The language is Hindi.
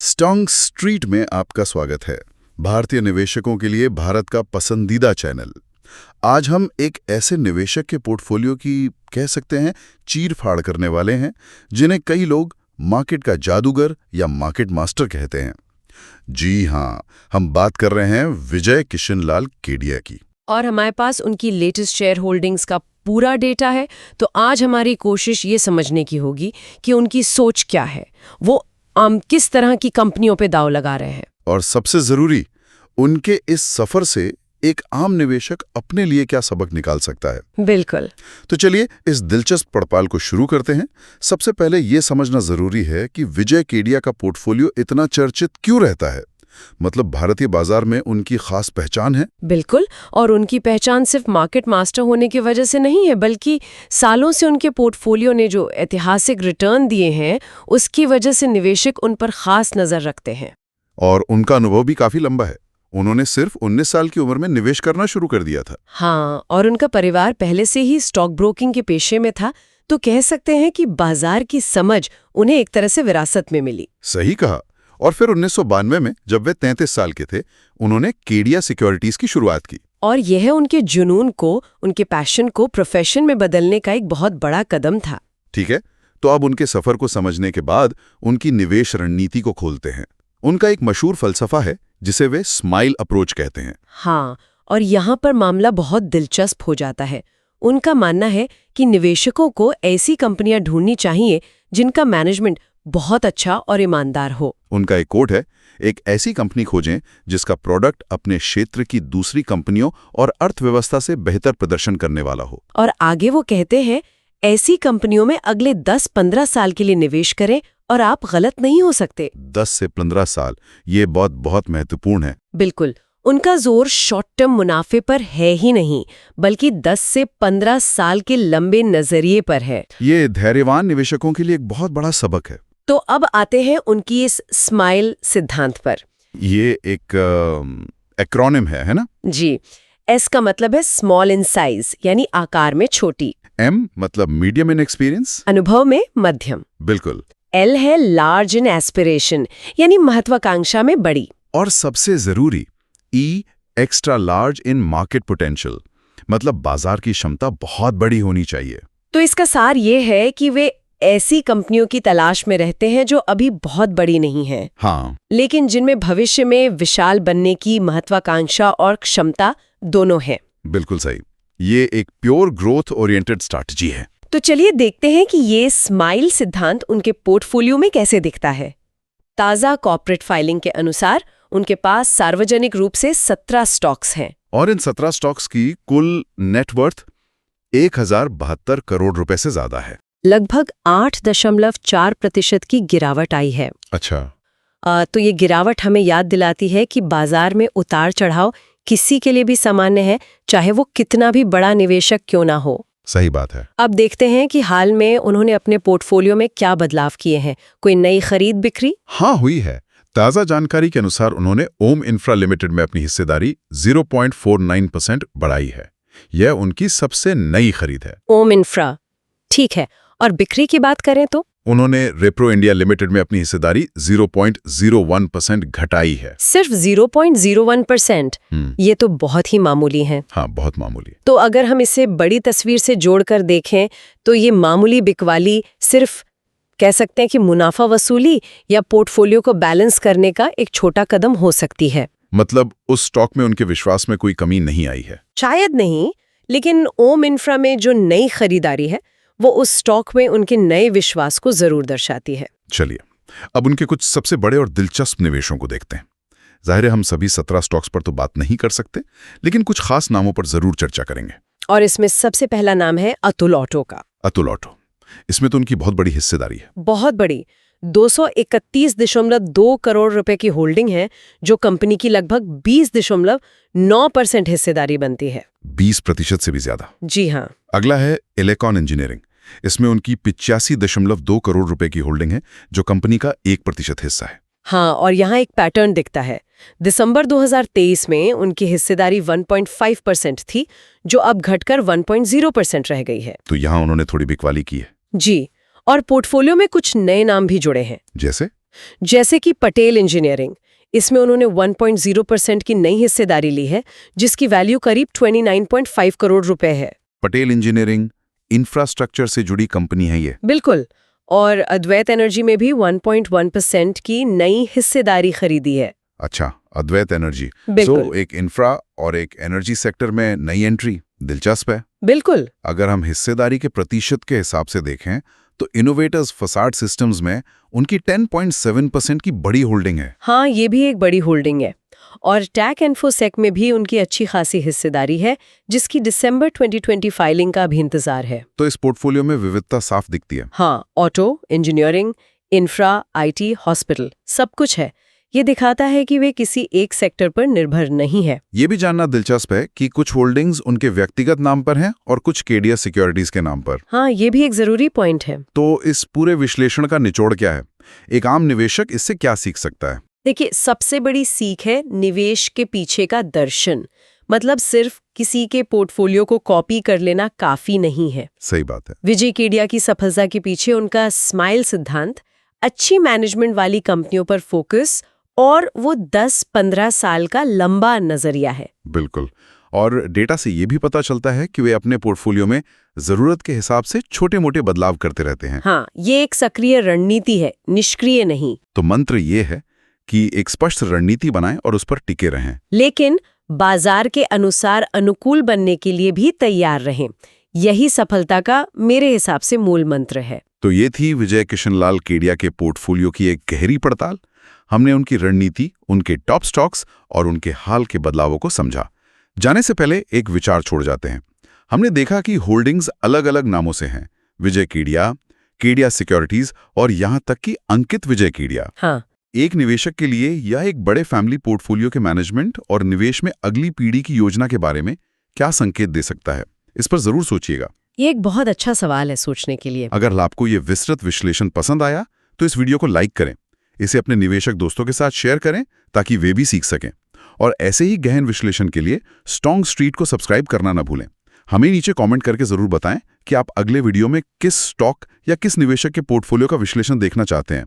स्टॉन्ग स्ट्रीट में आपका स्वागत है। भारतीय निवेशकों के लिए भारत का पसंदीदा चैनल। आज हम एक ऐसे निवेशक के पोर्टफोलियो की कह सकते हैं चीर-फाड़ करने वाले हैं, जिन्हें कई लोग मार्केट का जादूगर या मार्केट मास्टर कहते हैं। जी हां, हम बात कर रहे हैं विजय किशन लाल केडिया की। और हमारे पास उनकी लेटेस्ट शेयर होल्डिंग्स का पूरा डेटा है। तो आज हमारी कोशिश ये समझने की होगी कि उनकी सोच क्या है, वो किस तरह की कंपनियों पे दांव लगा रहे हैं। और सबसे जरूरी, उनके इस सफर से एक आम निवेशक अपने लिए क्या सबक निकाल सकता है। बिल्कुल। तो चलिए इस दिलचस्प पड़ताल को शुरू करते हैं। सबसे पहले ये समझना जरूरी है कि विजय केडिया का पोर्टफोलियो इतना चर्चित क्यों रहता है। मतलब भारतीय बाजार में उनकी खास पहचान है। बिल्कुल, और उनकी पहचान सिर्फ मार्केट मास्टर होने की वजह से नहीं है, बल्कि सालों से उनके पोर्टफोलियो ने जो ऐतिहासिक रिटर्न दिए हैं, उसकी वजह से निवेशक उन पर खास नजर रखते हैं। और उनका अनुभव भी काफी लंबा है। उन्होंने सिर्फ 19 साल की उम्र में निवेश करना शुरू कर दिया था। हाँ, और उनका परिवार पहले से ही स्टॉक ब्रोकिंग के पेशे में था, तो कह सकते हैं कि बाजार की समझ उन्हें एक तरह से विरासत में मिली। सही कहा। और फिर 1992 में जब वे 33 साल के थे, उन्होंने केडिया सिक्योरिटीज की शुरुआत की। और यह उनके जुनून को, उनके पैशन को प्रोफेशन में बदलने का एक बहुत बड़ा कदम था। ठीक है, तो अब उनके सफर को समझने के बाद उनकी निवेश रणनीति को खोलते हैं। उनका एक मशहूर फलसफा है जिसे वे स्माइल अप्रोच कहते हैं। हाँ, और यहाँ पर मामला बहुत दिलचस्प हो जाता है। उनका मानना है कि निवेशकों को ऐसी कंपनियां ढूंढनी चाहिए जिनका मैनेजमेंट बहुत अच्छा और ईमानदार हो। उनका एक कोट है, एक ऐसी कंपनी खोजें जिसका प्रोडक्ट अपने क्षेत्र की दूसरी कंपनियों और अर्थव्यवस्था से बेहतर प्रदर्शन करने वाला हो। और आगे वो कहते हैं, ऐसी कंपनियों में अगले 10-15 साल के लिए निवेश करें और आप गलत नहीं हो सकते। 10 से 15 साल, ये बहुत महत्वपूर्ण है। बिल्कुल, उनका जोर शॉर्ट टर्म मुनाफे पर है ही नहीं, बल्कि 10 से 15 साल के लंबे नजरिए पर है। ये धैर्यवान निवेशकों के लिए एक बहुत बड़ा सबक है। तो अब आते हैं उनकी इस स्माइल सिद्धांत पर। ये एक एक्रोनिम है ना? जी, एस का मतलब है स्मॉल इन साइज, यानी आकार में छोटी। एम मतलब मीडियम इन एक्सपीरियंस, अनुभव में मध्यम। बिल्कुल। एल है लार्ज इन एस्पिरेशन, यानी महत्वाकांक्षा में बड़ी। और सबसे जरूरी, E extra large in market potential, मतलब बाजार की क्षमता बहुत बड़ी होनी चाहिए। तो इसका सार ये है कि वे ऐसी कंपनियों की तलाश में रहते हैं जो अभी बहुत बड़ी नहीं हैं, हाँ, लेकिन जिनमें भविष्य में विशाल बनने की महत्वाकांक्षा और क्षमता दोनों है। बिल्कुल सही। ये एक प्योर ग्रोथ ओरिएंटेड स्ट्रैटेजी है। तो चलिए देखते हैं कि ये स्माइल सिद्धांत उनके पोर्टफोलियो में कैसे दिखता है। ताज़ा कॉर्पोरेट फाइलिंग के अनुसार उनके पास सार्वजनिक रूप से 17 स्टॉक्स हैं। और इन 17 स्टॉक्स की कुल नेटवर्थ 1072 करोड़ रुपए से ज्यादा है। लगभग 8.4% की गिरावट आई है। अच्छा। तो ये गिरावट हमें याद दिलाती है कि बाजार में उतार चढ़ाव किसी के लिए भी सामान्य है, चाहे वो कितना भी बड़ा निवेशक क्यों ना हो। सही बात है। अब देखते हैं कि हाल में उन्होंने अपने पोर्टफोलियो में क्या बदलाव किए हैं। कोई नई खरीद बिक्री? हाँ, हुई है। ताज़ा जानकारी के अनुसार उन्होंने ओम इंफ्रा लिमिटेड में अपनी हिस्सेदारी 0.49% बढ़ाई है। यह उनकी सबसे नई खरीद है। ओम इंफ्रा, ठीक है। और बिक्री की बात करें तो उन्होंने रेप्रो इंडिया लिमिटेड में अपनी हिस्सेदारी 0.01% घटाई है। सिर्फ 0.01%। ये तो बहुत ही मामूली है। हाँ, बहुत मामूली। तो अगर हम इसे बड़ी तस्वीर से जोड़कर देखें तो ये मामूली बिकवाली सिर्फ कह सकते हैं कि मुनाफा वसूली या पोर्टफोलियो को बैलेंस करने का एक छोटा कदम हो सकती है। मतलब उस स्टॉक में उनके विश्वास में कोई कमी नहीं आई है। शायद नहीं, लेकिन ओम इंफ्रा में जो नई खरीदारी है वो उस स्टॉक में उनके नए विश्वास को जरूर दर्शाती है। चलिए, अब उनके कुछ सबसे बड़े और दिलचस्प निवेशों को देखते हैं। जाहिर है हम सभी 17 स्टॉक्स पर तो बात नहीं कर सकते, लेकिन कुछ खास नामों पर जरूर चर्चा करेंगे। और इसमें सबसे पहला नाम है अतुल ऑटो का। अतुल ऑटो, इसमें तो उनकी बहुत बड़ी हिस्सेदारी है। बहुत बड़ी, 231.2 करोड़ रुपए की होल्डिंग है, जो कंपनी की लगभग 20.9% हिस्सेदारी बनती है। 20% से भी ज्यादा। जी हाँ। अगला है इलेक्ट्रॉन इंजीनियरिंग। इसमें उनकी 85.2 करोड़ रुपए की होल्डिंग है, जो कंपनी का 1% हिस्सा है। हाँ, और यहाँ एक पैटर्न दिखता है। दिसंबर 2023 में उनकी हिस्सेदारी 1.5% थी, जो अब घटकर 1.0% रह गई है। तो यहाँ उन्होंने थोड़ी बिकवाली की है। जी, और पोर्टफोलियो में कुछ नए नाम भी जुड़े हैं। जैसे जैसे कि पटेल इंजीनियरिंग, इसमें उन्होंने 1.0% की नई हिस्सेदारी ली है, जिसकी वैल्यू करीब 29.5 करोड़ रुपए है। पटेल इंजीनियरिंग इंफ्रास्ट्रक्चर से जुड़ी कंपनी है ये। बिल्कुल। और अद्वैत एनर्जी में भी 1.1% की नई हिस्सेदारी खरीदी है। अच्छा, अद्वैत एनर्जी। बिल्कुल। एक इंफ्रा और एक एनर्जी सेक्टर में नई एंट्री, दिलचस्प है। बिल्कुल। अगर हम हिस्सेदारी के प्रतिशत के हिसाब से देखें तो इनोवेटर्स फसाड सिस्टम्स में उनकी 10.7% की बड़ी होल्डिंग है। हाँ, ये भी एक बड़ी होल्डिंग है। और टैक इन्फोसेक में भी उनकी अच्छी खासी हिस्सेदारी है, जिसकी दिसंबर 2020 फाइलिंग का भी इंतजार है। तो इस पोर्टफोलियो में विविधता साफ दिखती है। हाँ, auto, engineering, infra, IT, hospital, सब कुछ है। ये दिखाता है कि वे किसी एक सेक्टर पर निर्भर नहीं है। ये भी जानना दिलचस्प है कि कुछ होल्डिंग्स उनके व्यक्तिगत नाम पर हैं और कुछ केडिया सिक्योरिटीज के नाम पर। हाँ, ये भी एक जरूरी पॉइंट है। तो इस पूरे विश्लेषण का निचोड़ क्या है? एक आम निवेशक इससे क्या सीख सकता है? देखिए, सबसे बड़ी सीख है निवेश के पीछे का दर्शन। मतलब सिर्फ किसी के पोर्टफोलियो को कॉपी कर लेना काफी नहीं है। सही बात है। विजय केडिया की सफलता के पीछे उनका स्माइल सिद्धांत, अच्छी मैनेजमेंट वाली कंपनियों पर फोकस और वो 10-15 साल का लंबा नजरिया है। बिल्कुल। और डेटा से ये भी पता चलता है कि वे अपने पोर्टफोलियो में जरूरत के हिसाब से छोटे-मोटे बदलाव करते रहते हैं। हाँ, ये एक सक्रिय रणनीति है, निष्क्रिय नहीं। तो मंत्र ये है कि एक स्पष्ट रणनीति बनाएं और उस पर टिके रहें। लेकिन बाजार के अनुसार अनुकूल बनने के लिए भी तैयार रहें। यही सफलता का मेरे हिसाब से मूल मंत्र है। तो ये थी विजय किशनलाल केडिया के पोर्टफोलियो की एक गहरी पड़ताल। हमने उनकी रणनीति, उनके टॉप स्टॉक्स और उनके हाल के बदलावों को समझा। जाने से पहले एक विचार छोड़ जाते हैं। हमने देखा कि होल्डिंग्स अलग-अलग नामों से हैं। विजय केडिया, केडिया सिक्योरिटीज और यहां तक कि अंकित विजय केडिया। हाँ। एक निवेशक के लिए यह एक बड़े फैमिली पोर्टफोलियो के मैनेजमेंट और निवेश में अगली पीढ़ी की योजना के बारे में क्या संकेत दे सकता है? इस पर जरूर सोचिएगा। ये एक बहुत अच्छा सवाल है सोचने के लिए। अगर आपको ये विस्तृत विश्लेषण पसंद आया तो इस वीडियो को लाइक करें, इसे अपने निवेशक दोस्तों के साथ शेयर करें ताकि वे भी सीख सकें। और ऐसे ही गहन विश्लेषण के लिए स्ट्रॉन्ग स्ट्रीट को सब्सक्राइब करना न भूलें। हमें नीचे कमेंट करके जरूर बताएं कि आप अगले वीडियो में किस स्टॉक या किस निवेशक के पोर्टफोलियो का विश्लेषण देखना चाहते हैं।